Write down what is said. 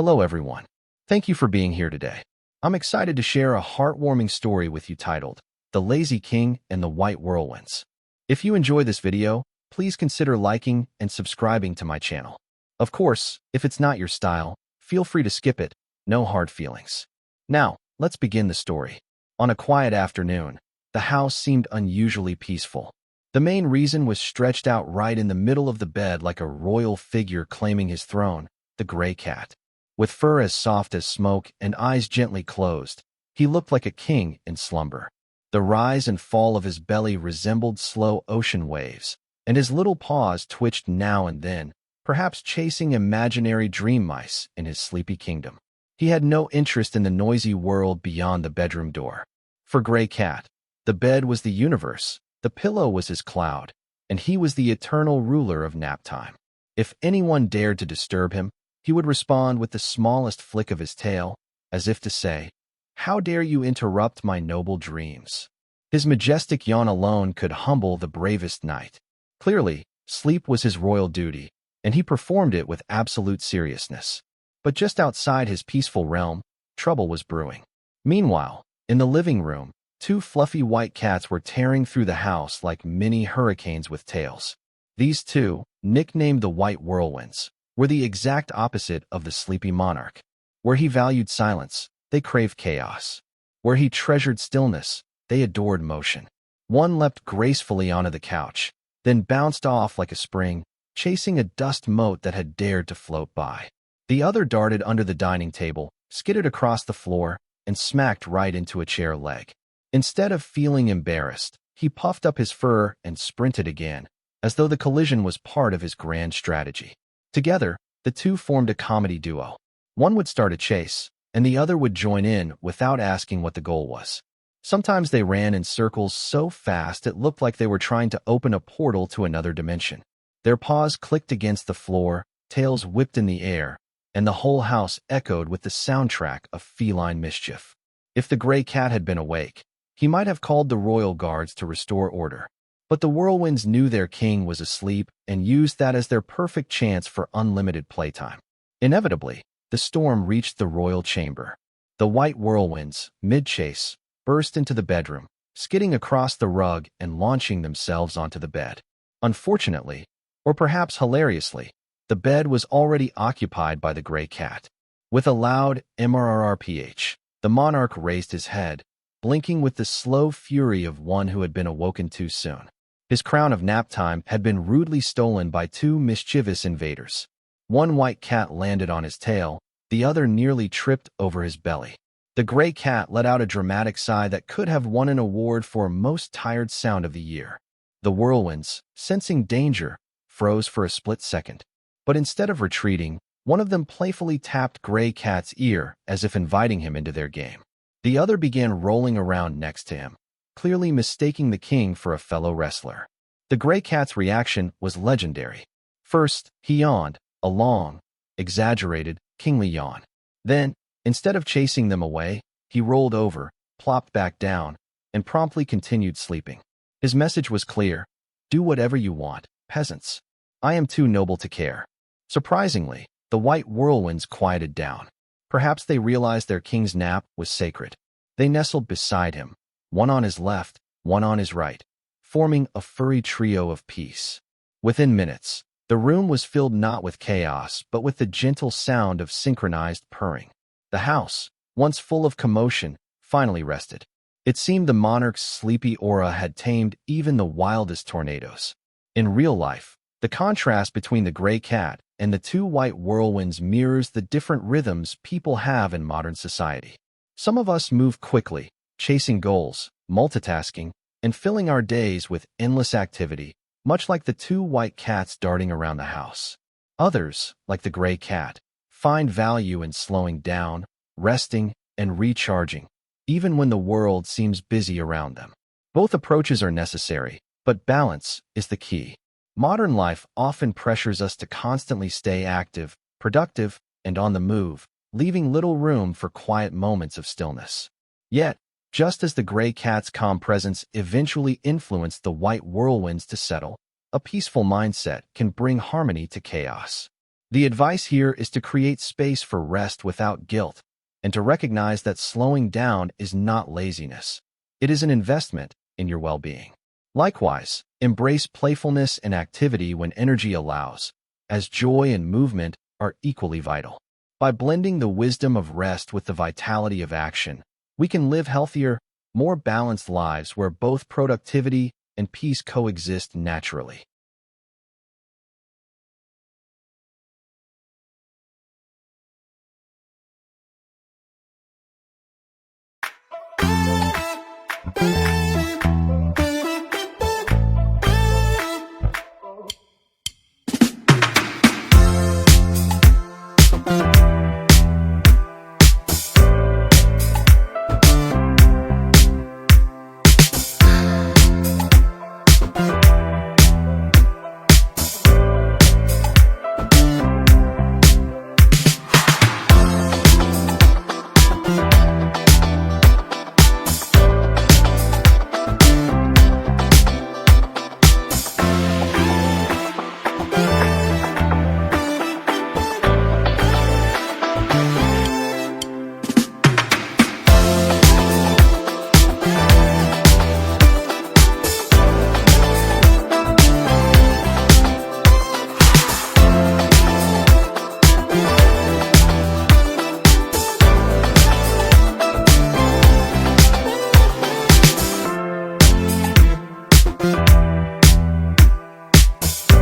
Hello everyone. Thank you for being here today. I'm excited to share a heartwarming story with you titled, The Lazy King and the White Whirlwinds. If you enjoy this video, please consider liking and subscribing to my channel. Of course, if it's not your style, feel free to skip it, no hard feelings. Now, let's begin the story. On a quiet afternoon, the house seemed unusually peaceful. The main reason was stretched out right in the middle of the bed like a royal figure claiming his throne, the gray cat. With fur as soft as smoke and eyes gently closed, he looked like a king in slumber. The rise and fall of his belly resembled slow ocean waves, and his little paws twitched now and then, perhaps chasing imaginary dream mice in his sleepy kingdom. He had no interest in the noisy world beyond the bedroom door. For Gray Cat, the bed was the universe, the pillow was his cloud, and he was the eternal ruler of nap time. If anyone dared to disturb him, he would respond with the smallest flick of his tail, as if to say, "How dare you interrupt my noble dreams?" His majestic yawn alone could humble the bravest knight. Clearly, sleep was his royal duty, and he performed it with absolute seriousness. But just outside his peaceful realm, trouble was brewing. Meanwhile, in the living room, two fluffy white cats were tearing through the house like mini hurricanes with tails. These two, nicknamed the White Whirlwinds, were the exact opposite of the sleepy monarch. Where he valued silence, they craved chaos. Where he treasured stillness, they adored motion. One leapt gracefully onto the couch, then bounced off like a spring, chasing a dust mote that had dared to float by. The other darted under the dining table, skidded across the floor, and smacked right into a chair leg. Instead of feeling embarrassed, he puffed up his fur and sprinted again, as though the collision was part of his grand strategy. Together, the two formed a comedy duo. One would start a chase, and the other would join in without asking what the goal was. Sometimes they ran in circles so fast it looked like they were trying to open a portal to another dimension. Their paws clicked against the floor, tails whipped in the air, and the whole house echoed with the soundtrack of feline mischief. If the gray cat had been awake, he might have called the royal guards to restore order. But the whirlwinds knew their king was asleep and used that as their perfect chance for unlimited playtime. Inevitably, the storm reached the royal chamber. The white whirlwinds, mid-chase, burst into the bedroom, skidding across the rug and launching themselves onto the bed. Unfortunately, or perhaps hilariously, the bed was already occupied by the gray cat. With a loud mrrrph, the monarch raised his head, blinking with the slow fury of one who had been awoken too soon. His crown of nap time had been rudely stolen by two mischievous invaders. One white cat landed on his tail, the other nearly tripped over his belly. The gray cat let out a dramatic sigh that could have won an award for most tired sound of the year. The whirlwinds, sensing danger, froze for a split second. But instead of retreating, one of them playfully tapped Gray Cat's ear as if inviting him into their game. The other began rolling around next to him, clearly mistaking the king for a fellow wrestler. The gray cat's reaction was legendary. First, he yawned, a long, exaggerated, kingly yawn. Then, instead of chasing them away, he rolled over, plopped back down, and promptly continued sleeping. His message was clear: do whatever you want, peasants. I am too noble to care. Surprisingly, the white whirlwinds quieted down. Perhaps they realized their king's nap was sacred. They nestled beside him, one on his left, one on his right, forming a furry trio of peace. Within minutes, the room was filled not with chaos, but with the gentle sound of synchronized purring. The house, once full of commotion, finally rested. It seemed the monarch's sleepy aura had tamed even the wildest tornadoes. In real life, the contrast between the gray cat and the two white whirlwinds mirrors the different rhythms people have in modern society. Some of us move quickly, chasing goals, multitasking, and filling our days with endless activity, much like the two white cats darting around the house. Others, like the gray cat, find value in slowing down, resting, and recharging, even when the world seems busy around them. Both approaches are necessary, but balance is the key. Modern life often pressures us to constantly stay active, productive, and on the move, leaving little room for quiet moments of stillness. Yet, just as the gray cat's calm presence eventually influenced the white whirlwinds to settle, a peaceful mindset can bring harmony to chaos. The advice here is to create space for rest without guilt and to recognize that slowing down is not laziness. It is an investment in your well-being. Likewise, embrace playfulness and activity when energy allows, as joy and movement are equally vital. By blending the wisdom of rest with the vitality of action, we can live healthier, more balanced lives where both productivity and peace coexist naturally.